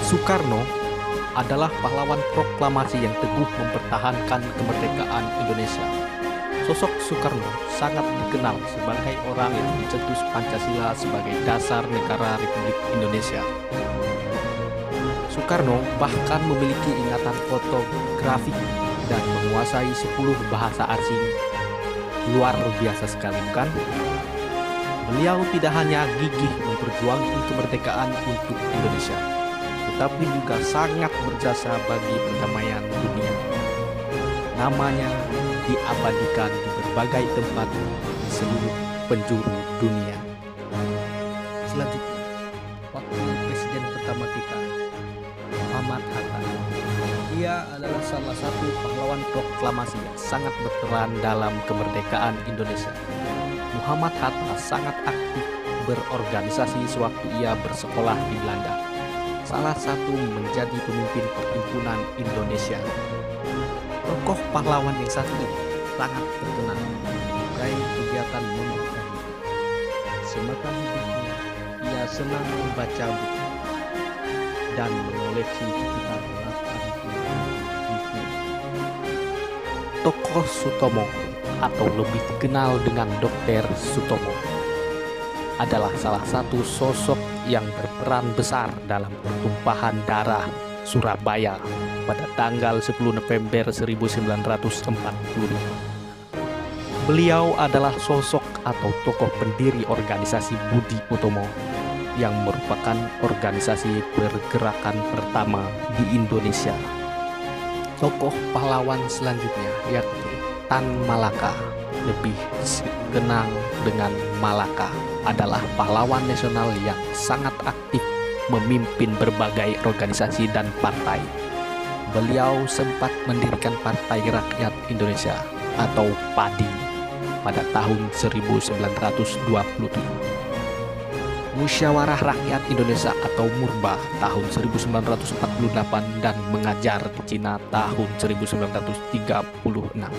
Soekarno adalah pahlawan proklamasi yang teguh mempertahankan kemerdekaan Indonesia. Sosok Soekarno sangat dikenal sebagai orang yang mencetus Pancasila sebagai dasar negara Republik Indonesia. Soekarno bahkan memiliki ingatan fotografik dan menguasai 10 bahasa asing. Luar biasa sekali, bukan? Beliau tidak hanya gigih memperjuangkan kemerdekaan untuk Indonesia, tetapi juga sangat berjasa bagi perdamaian dunia. Namanya diabadikan di berbagai tempat di seluruh penjuru dunia. Selanjutnya, wakil presiden pertama kita, Muhammad Hatta. Dia adalah salah satu pahlawan proklamasi yang sangat berperan dalam kemerdekaan Indonesia. Muhammad Hatta sangat aktif berorganisasi sewaktu ia bersekolah di Belanda. Salah satu menjadi pemimpin Perhimpunan Indonesia. Tokoh pahlawan yang satu ini sangat terkenal mengenai kegiatan membaca buku. Semasa hidupnya, ia senang membaca buku dan mengoleksi sekitar 80 buku. Tokoh Sutomo atau lebih dikenal dengan Dr. Sutomo adalah salah satu sosok yang berperan besar dalam pertumpahan darah Surabaya pada tanggal 10 November 1945. Beliau adalah sosok atau tokoh pendiri organisasi Budi Utomo yang merupakan organisasi pergerakan pertama di Indonesia. Tokoh pahlawan selanjutnya yakni Tan Malaka, lebih dikenal dengan Malaka, adalah pahlawan nasional yang sangat aktif memimpin berbagai organisasi dan partai. Beliau sempat mendirikan Partai Rakyat Indonesia atau PADI pada tahun 1927. Musyawarah Rakyat Indonesia atau MURBA tahun 1948 dan mengajar di Cina tahun 1936.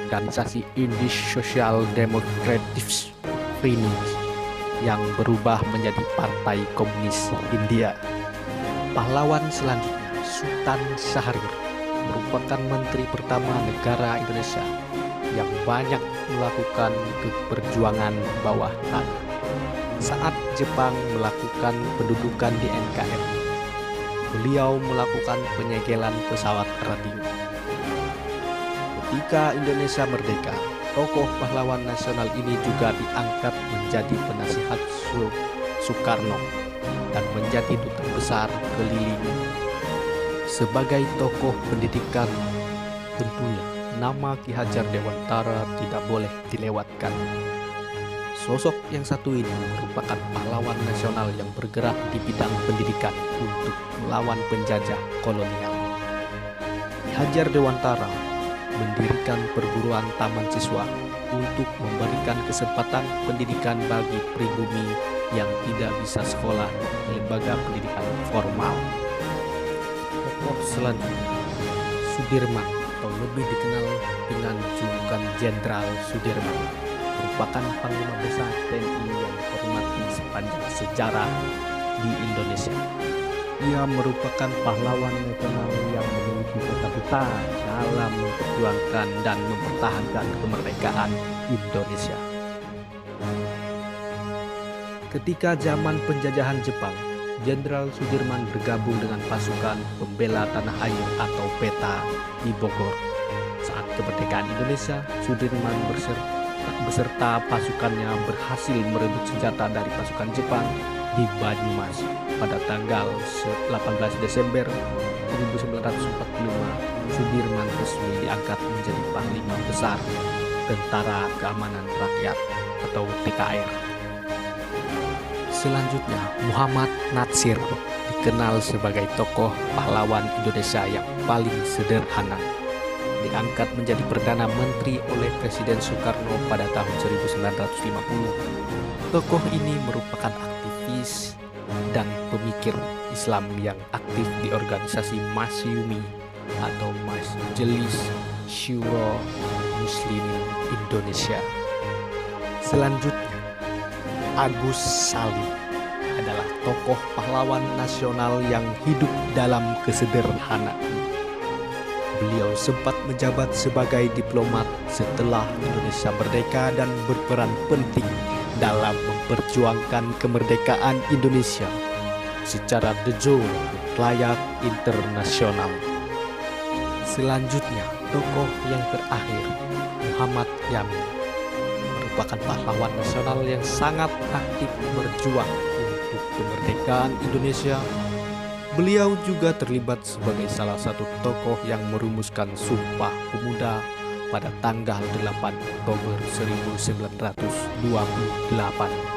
Organisasi Indisch Social Democratic Front yang berubah menjadi Partai Komunis India. Pahlawan selanjutnya Sultan Syahrir merupakan menteri pertama negara Indonesia yang banyak melakukan keperjuangan bawah tanah saat Jepang melakukan pendudukan di NKRI. Beliau melakukan penyegelan pesawat radio. Ketika Indonesia merdeka, tokoh pahlawan nasional ini juga diangkat menjadi penasihat Soekarno dan menjadi duta besar keliling. Sebagai tokoh pendidikan, tentunya nama Ki Hajar Dewantara tidak boleh dilewatkan. Sosok yang satu ini merupakan pahlawan nasional yang bergerak di bidang pendidikan untuk melawan penjajah kolonial. Ki Hajar Dewantara mendirikan perguruan taman siswa untuk memberikan kesempatan pendidikan bagi pribumi yang tidak bisa sekolah di lembaga pendidikan formal. Tokoh selanjutnya Sudirman atau lebih dikenal dengan julukan Jenderal Sudirman merupakan panglima besar TNI yang dihormati sepanjang sejarah di Indonesia. Ia merupakan pahlawan nasional yang memiliki kota besar dalam memperjuangkan dan mempertahankan kemerdekaan Indonesia. Ketika zaman penjajahan Jepang, Jenderal Sudirman bergabung dengan pasukan pembela tanah air atau PETA di Bogor. Saat kemerdekaan Indonesia, Sudirman beserta pasukannya berhasil merebut senjata dari pasukan Jepang di Banyumas pada tanggal 18 Desember 1945. Sudirman resmi diangkat menjadi Panglima Besar Tentara Keamanan Rakyat atau TKR. Selanjutnya Muhammad Natsir dikenal sebagai tokoh pahlawan Indonesia yang paling sederhana. Diangkat menjadi Perdana Menteri oleh Presiden Soekarno pada tahun 1950. Tokoh ini merupakan aktivis dan pemikir Islam yang aktif di organisasi Masyumi atau Majelis Syuro Muslimin Indonesia. Selanjutnya Agus Salim adalah tokoh pahlawan nasional yang hidup dalam kesederhanaan. Beliau sempat menjabat sebagai diplomat setelah Indonesia merdeka dan berperan penting dalam memperjuangkan kemerdekaan Indonesia secara de jure layak internasional. Selanjutnya, tokoh yang terakhir, Muhammad Yamin, merupakan pahlawan nasional yang sangat aktif berjuang untuk kemerdekaan Indonesia. Beliau juga terlibat sebagai salah satu tokoh yang merumuskan Sumpah Pemuda pada tanggal 8 Oktober 1928.